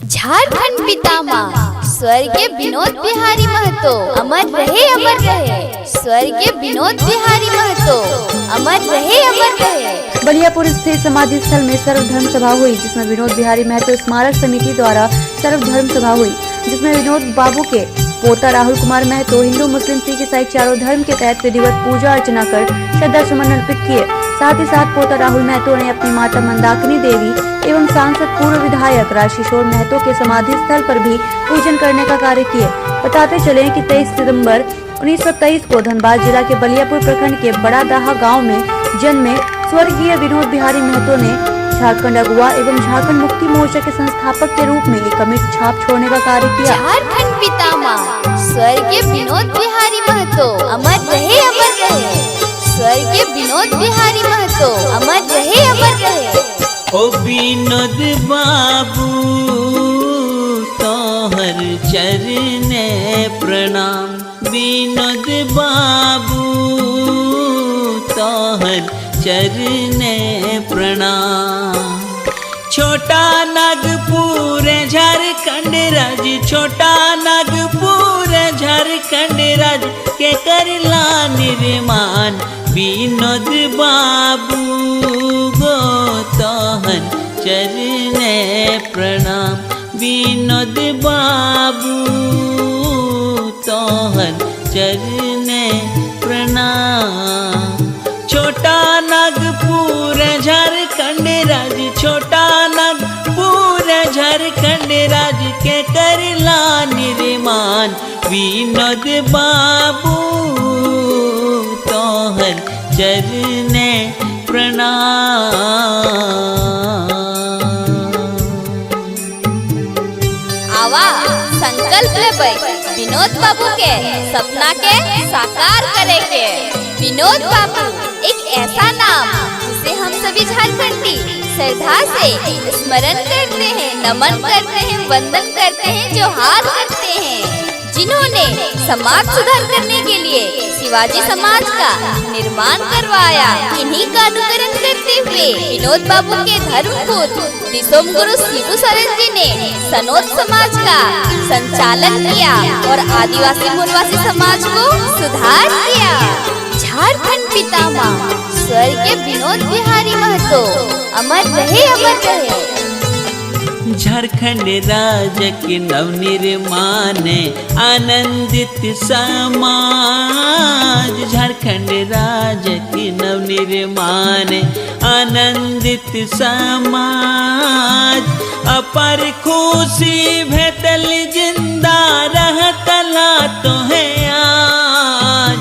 झारखंड पितामह स्वर्गीय विनोद बिहारी महतो अमर रहे अमर रहे। स्वर्गीय विनोद बिहारी महतो अमर रहे अमर रहे। बलियापुर स्थित समाधि स्थल में सर्वधर्म सभा हुई, जिसमें विनोद बिहारी महतो स्मारक समिति द्वारा सर्वधर्म सभा हुई, जिसमें विनोद बाबू के पोता राहुल कुमार महतो हिंदू मुस्लिम सिख ईसाई चारों धर्म के तहत विधिवत पूजा अर्चना कर श्रद्धा सुमन अर्पित किए। साथ ही साथ पोता राहुल महतो ने अपनी माता मंदाकिनी देवी एवं सांसद पूर्व विधायक राजकिशोर महतो के समाधि स्थल पर भी पूजन करने का कार्य किए। बताते चले कि 23 सितंबर 1923 को धनबाद जिला के बलियापुर प्रखंड के बड़ा दाहा गाँव में जन्मे स्वर्गीय विनोद बिहारी महतो ने झारखंड अगुवा एवं झारखंड मुक्ति मोर्चा के संस्थापक के रूप में एक अमिट छाप छोड़ने का कार्य किया। झारखंड पितामह स्वर्गीय विनोद बिहारी महतो अमर रहे अमर रहे। स्वर्गीय विनोद बिहारी महतो अमर रहे अमर रहे। ओ विनोद बाबू तोहर चरणे प्रणाम। विनोद बाबू तोहर चरणे प्रणाम। छोटा नागपुर झारखंड राज्य, छोटा नागपुर झारखंड राज्य के करला निर्माण। विनोद बाबू गो तोहर चरणे प्रणाम। विनोद बाबू तोहर चरणे प्रणाम। छोटा नागपुर झारखंड राज्य, छोटा नागपुर झारखंड राज्य के करला निर्माण। विनोद बाबू तोहर चरणे प्रणाम। आवा संकल्प लेबै विनोद बाबू के सपना के साकार करे के। विनोद बाबू एक ऐसा नाम जिसे हम सभी झारखंडी श्रद्धा से स्मरण करते हैं, नमन करते हैं, वंदन करते हैं, जोहार करते हैं, जिन्होंने समाज सुधार करने के लिए शिवाजी समाज का निर्माण करवाया। इन्हीं का अनुकरण करते हुए विनोद बाबू के धर्मपुत्र दिसोम गुरु शिबू सोरेन जी ने सनोद समाज का संचालन किया और आदिवासी मूलवासी समाज को सुधार किया। झारखंड पितामह स्वर्गीय विनोद बिहारी महतो अमर रहे अमर रहे। झारखंड राज्य के नवनिर्माण आनंदित समाज। झारखंड राज्य के नवनिर्माण आनंदित समाज। अपर खुशी भेटल जिंदा रहतला तो है आज।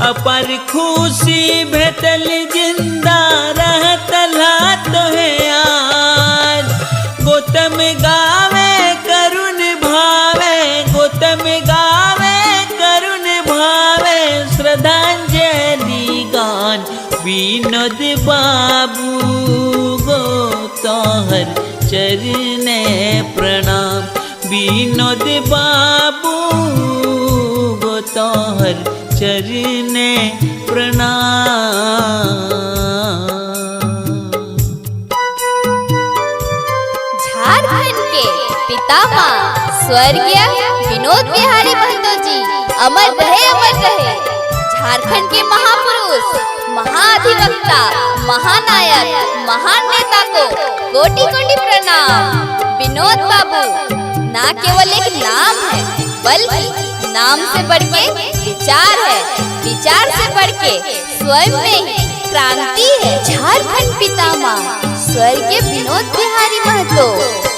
अपर खुशी भेटल जिंदा रहतला तो है आज। गौतम गावे करुण भावे, गौतम गावे करुण भावे श्रद्धांजलि गान। विनोद बाबू गो तोहर चरणे प्रणाम। विनोद बाबू गो तोहर चरणे प्रणाम। झारखंड के पितामह स्वर्गीय विनोद बिहारी महतो जी अमर रहे अमर रहे। झारखंड के महापुरुष, महाधिवक्ता, महानायक, महान नेता को कोटि कोटि प्रणाम। विनोद बाबू ना केवल एक नाम है, बल्कि नाम से बढ़ के विचार है, विचार से बढ़ के स्वयं में ही क्रांति है। झारखंड पितामह स्वर्गीय विनोद बिहारी महतो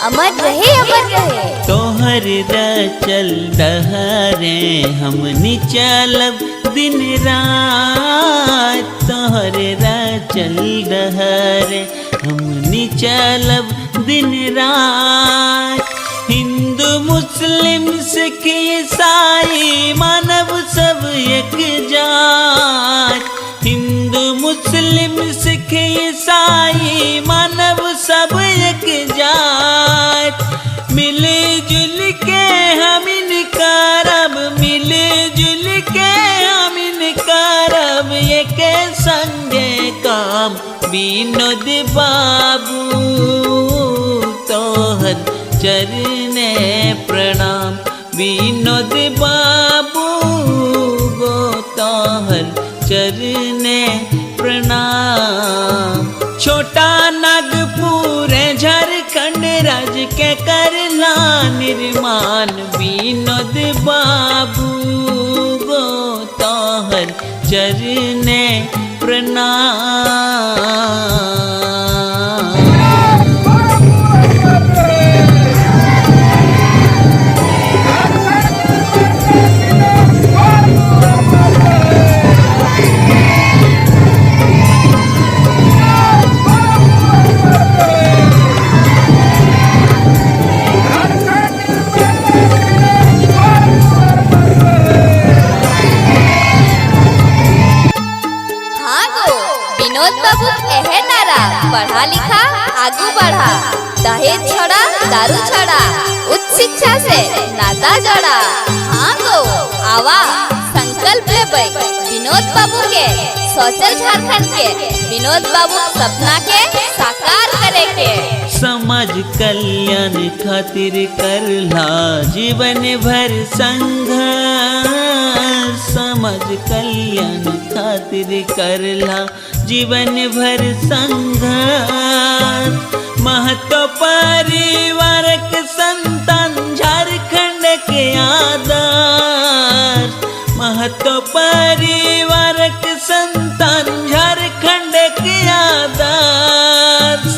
अमर रहे अमर रहे। तोहर रचल डहरे हमनी चलब दिन रात। तोहर रचल डहरे हमनी चलब दिन रात। हिंदू मुस्लिम सिख ईसाई मानव सब एक जात। हिंदू मुस्लिम सिख ईसाई मानव सब एक जात। मिल जुल के हम इन करब, मिल जुल के हम इन करब एक संगे काम। विनोद बाबू तोहर चरने प्रणाम। विनोद बाबू गो तोहर चरने प्रणाम। छोटा नागपुर झारखंड राज्य के करला निर्माण। विनोद बाबू गो तोहर चरने प्रणाम। विनोद बाबू एहे नारा पढ़ा लिखा आगू बढ़ा। दहेज छोड़ा दारू छोड़ा उच्च शिक्षा से नाता जोड़ा। हाँ गो आवा संकल्प लेबै विनोद बाबू के सोचल झारखंड के विनोद बाबू सपना के साकार करे के। समाज कल्याण खातिर करला जीवन भर संघर्ष। समाज कल्याण खातिर करला जीवन भर संघर्ष। महतो परिवारक संतान झारखंड के आदर्श। महतो परिवारक संतान झारखंड के आदर्श।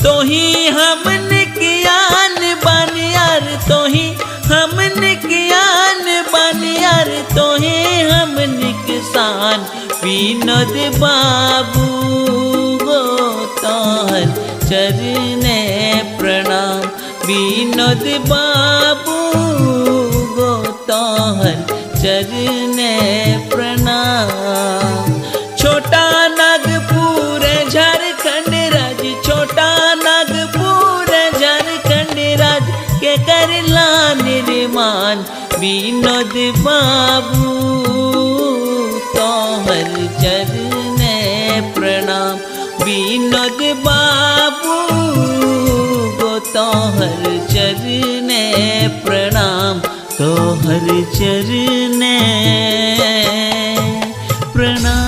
तो ही हमन कियान बनियार तो ही हमन कियान बनियार तो ही हमन किसान। विनोद बाबू गो तोहर चरने प्रणाम। विनोद बाबू गो तोहर चरने प्रणाम। छोटा नागपुर झारखंड राज्य। छोटा नागपुर झारखंड राज्य के करला निर्माण। विनोद बाबू तोहर चरने प्रणाम। विनोद बाबू गो तोहर चरने प्रणाम। तोहर चरने प्रणाम।